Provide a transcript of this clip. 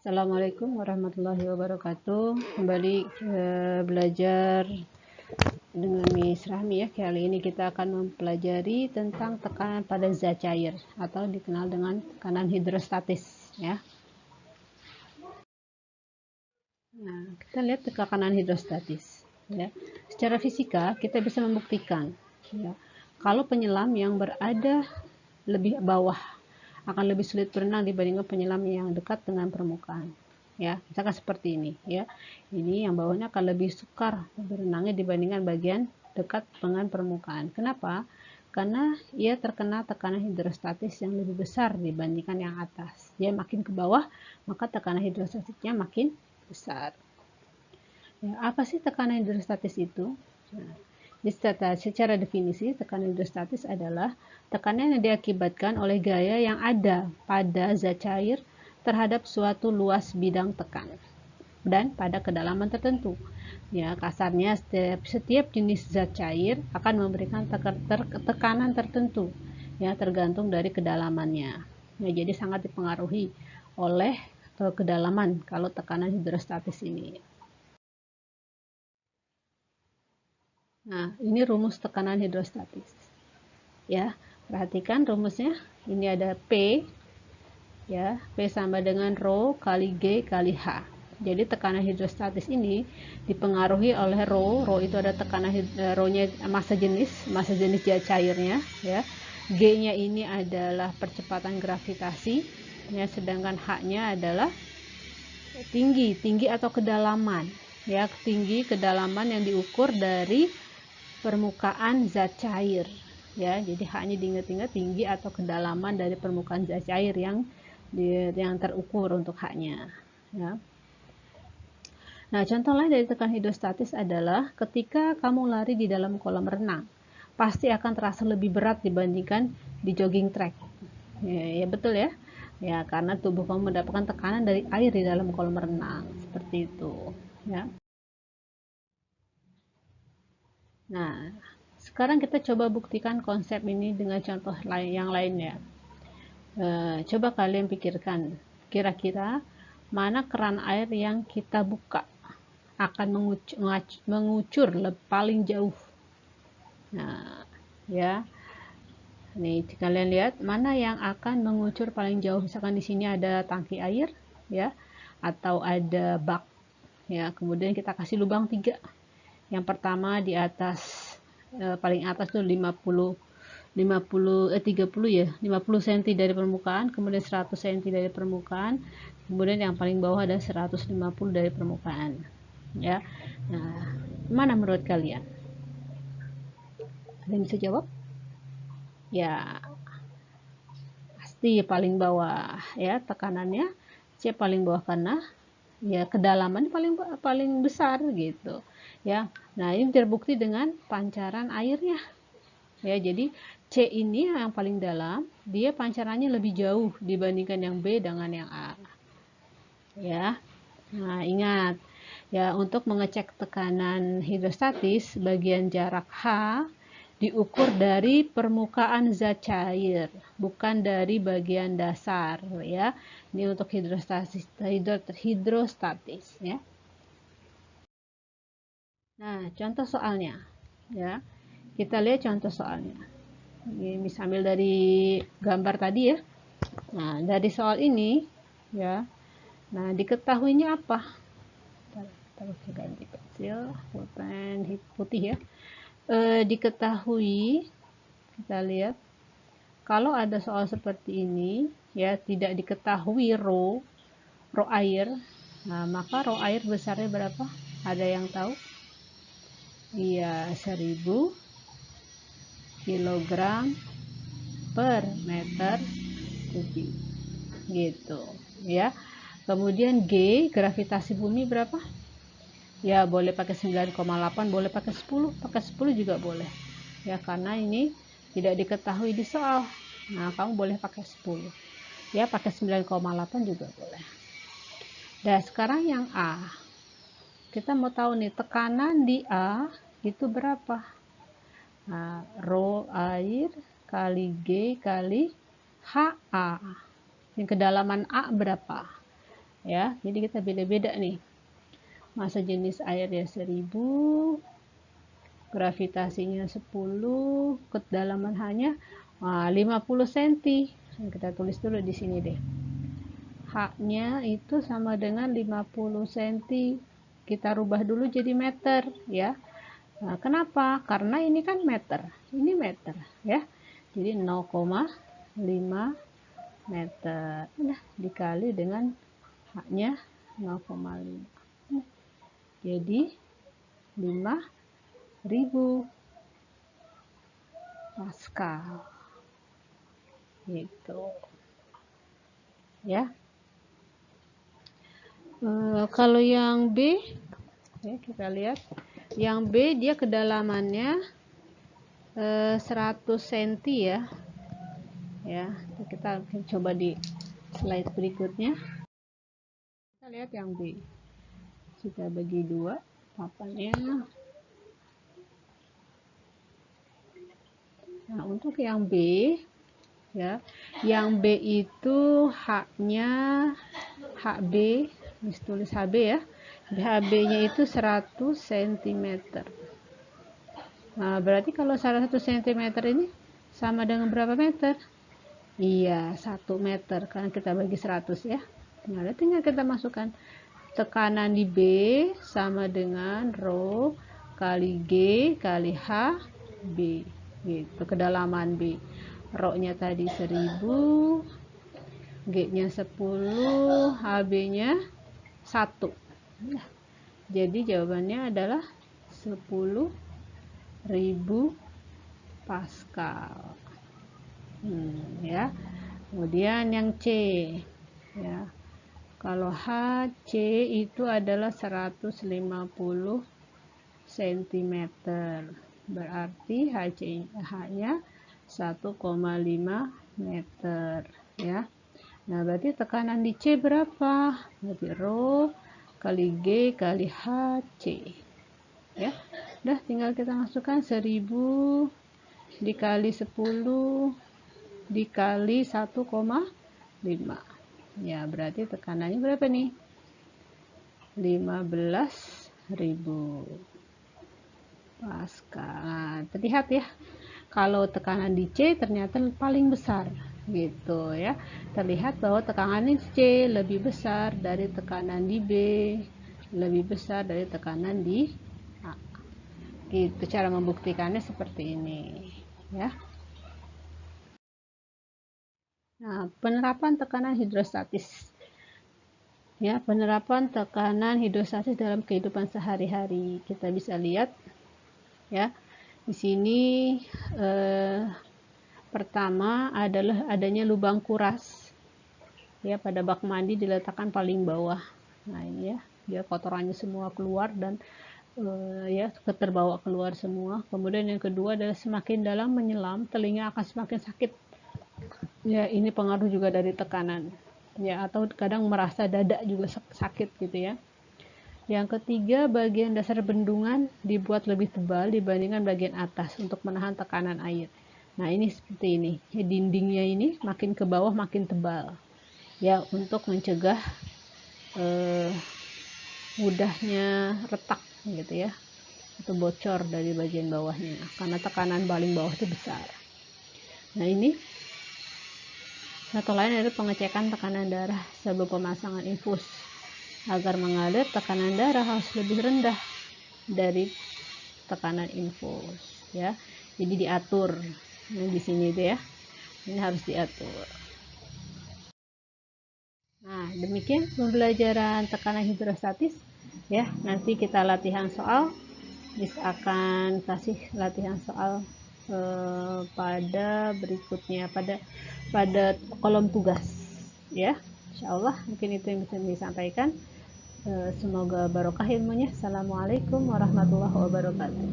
Assalamualaikum warahmatullahi wabarakatuh. Kembali belajar dengan Miss Rahmi ya. Kali ini kita akan mempelajari tentang tekanan pada zat cair atau dikenal dengan tekanan hidrostatis ya. Nah, kita lihat tekanan hidrostatis ya. Secara fisika kita bisa membuktikan ya, kalau penyelam yang berada lebih bawah akan lebih sulit berenang dibandingkan penyelam yang dekat dengan permukaan ya. Misalkan seperti ini ya, ini yang bawahnya akan lebih sukar berenangnya dibandingkan bagian dekat dengan permukaan. Kenapa? Karena ia terkena tekanan hidrostatis yang lebih besar dibandingkan yang atas. Dia makin ke bawah, maka tekanan hidrostatisnya makin besar ya. Apa sih tekanan hidrostatis itu? Nah, secara definisi, tekanan hidrostatis adalah tekanan yang diakibatkan oleh gaya yang ada pada zat cair terhadap suatu luas bidang tekan dan pada kedalaman tertentu. Ya, kasarnya setiap jenis zat cair akan memberikan tekanan tertentu ya, tergantung dari kedalamannya. Nah, jadi sangat dipengaruhi oleh kedalaman kalau tekanan hidrostatis ini. Nah, ini rumus tekanan hidrostatis. Ya, perhatikan rumusnya. Ini ada P, ya, P sama dengan rho kali G kali H. Jadi tekanan hidrostatis ini dipengaruhi oleh rho itu ada tekanan rho-nya massa jenis zat cairnya, ya. G-nya ini adalah percepatan gravitasi, ya, sedangkan H-nya adalah tinggi atau kedalaman, ya, tinggi kedalaman yang diukur dari permukaan zat cair ya. Jadi hanya diingat-ingat tinggi atau kedalaman dari permukaan zat cair yang terukur untuk H-nya ya. Nah, contoh lain dari tekanan hidrostatis adalah ketika kamu lari di dalam kolam renang, pasti akan terasa lebih berat dibandingkan di jogging track ya, betul ya. Ya, karena tubuh kamu mendapatkan tekanan dari air di dalam kolam renang seperti itu ya. Nah, sekarang kita coba buktikan konsep ini dengan contoh yang lain ya. Coba kalian pikirkan, kira-kira mana keran air yang kita buka akan mengucur paling jauh. Nah, ya. Nih, kalian lihat mana yang akan mengucur paling jauh. Misalkan di sini ada tangki air ya, atau ada bak ya. Kemudian kita kasih lubang 3. Yang pertama di atas paling atas tuh 30 ya, 50 cm dari permukaan, kemudian 100 cm dari permukaan, kemudian yang paling bawah ada 150 dari permukaan ya. Nah, mana menurut kalian? Ada yang bisa jawab? Ya, pasti paling bawah ya, tekanannya C paling bawah karena ya kedalaman paling besar gitu ya. Nah, ini terbukti dengan pancaran airnya ya. Jadi C ini yang paling dalam, dia pancarannya lebih jauh dibandingkan yang B dengan yang A ya. Nah, ingat ya, untuk mengecek tekanan hidrostatis, bagian jarak H diukur dari permukaan zat cair, bukan dari bagian dasar ya. Ini untuk hidrostatis ya. Nah, contoh soalnya ya. Kita lihat contoh soalnya. Ini sambil dari gambar tadi ya. Nah, dari soal ini ya. Nah, diketahuinya apa? Taruh ganti pensil, pulpen putih ya. Diketahui, kita lihat kalau ada soal seperti ini ya, tidak diketahui rho air. Nah, maka rho air besarnya berapa? Ada yang tahu? Iya, 1000 kg per meter kubik gitu ya. Kemudian G, gravitasi bumi berapa? Ya, boleh pakai 9,8, boleh pakai 10 juga boleh ya, karena ini tidak diketahui di soal. Nah, kamu boleh pakai 10 ya, pakai 9,8 juga boleh. Dan sekarang yang A, kita mau tahu nih tekanan di A itu berapa. Nah, rho air kali G kali HA. Yang kedalaman A berapa? ya. Jadi kita beda-beda nih. Massa jenis airnya 1000, gravitasinya 10, kedalaman hanya 50 cm. Kita tulis dulu di sini deh. H-nya itu sama dengan 50 cm. Kita rubah dulu jadi meter ya. Nah, kenapa? Karena ini kan meter, ini meter ya. Jadi 0,5 meter. Nah, dikali dengan H-nya 0,5. Jadi 5.000 Pascal. Gitu. Ya. Kalau yang B, ya, kita lihat. Yang B dia kedalamannya 100 cm ya. Ya, kita coba di slide berikutnya. Kita lihat yang B. Kita bagi dua papannya. Nah, untuk yang B ya, yang B itu H-nya HB, tulis HB ya. HB-nya itu 100 cm. Nah, berarti kalau 100 cm ini sama dengan berapa meter? Iya, 1 meter karena kita bagi 100 ya. Nah, tinggal kita masukkan tekanan di B sama dengan rho kali G kali H B. Gitu, kedalaman B. Rho-nya tadi 1000, G-nya 10, HB-nya 1. Nah, jadi jawabannya adalah 10.000 Pascal. Ya. Kemudian yang C ya. Kalau HC itu adalah 150 cm. Berarti H-nya 1,5 meter ya. Nah, berarti tekanan di C berapa? Berarti rho kali G kali HC. Ya. Udah tinggal kita masukkan 1000 dikali 10 dikali 1,5. Ya, berarti tekanannya berapa nih? 15.000 Pascal. Nah, terlihat ya. Kalau tekanan di C ternyata paling besar gitu ya. Terlihat bahwa tekanan di C lebih besar dari tekanan di B, lebih besar dari tekanan di A. Gitu cara membuktikannya seperti ini ya. Nah, penerapan tekanan hidrostatis. Ya, penerapan tekanan hidrostatis dalam kehidupan sehari-hari. Kita bisa lihat ya. Di sini pertama adalah adanya lubang kuras. Ya, pada bak mandi diletakkan paling bawah. Nah, ini ya, biar kotorannya semua keluar dan ya terbawa keluar semua. Kemudian yang kedua adalah semakin dalam menyelam, telinga akan semakin sakit. Ya, ini pengaruh juga dari tekanan. Ya, atau kadang merasa dada juga sakit gitu ya. Yang ketiga, bagian dasar bendungan dibuat lebih tebal dibandingkan bagian atas untuk menahan tekanan air. Nah, ini seperti ini. Ya, dindingnya ini makin ke bawah makin tebal. Ya, untuk mencegah mudahnya retak gitu ya. Atau bocor dari bagian bawahnya karena tekanan paling bawah itu besar. Nah, ini satu lain adalah pengecekan tekanan darah sebelum pemasangan infus. Agar mengalir, tekanan darah harus lebih rendah dari tekanan infus ya. Jadi diatur. Nah, di sini itu ya. Ini harus diatur. Nah, demikian pembelajaran tekanan hidrostatis ya. Nanti kita latihan soal. Miss akan kasih latihan soal pada berikutnya pada kolom tugas ya. Insyaallah mungkin itu yang bisa disampaikan. Semoga barokah ilmunya. Assalamualaikum warahmatullahi wabarakatuh.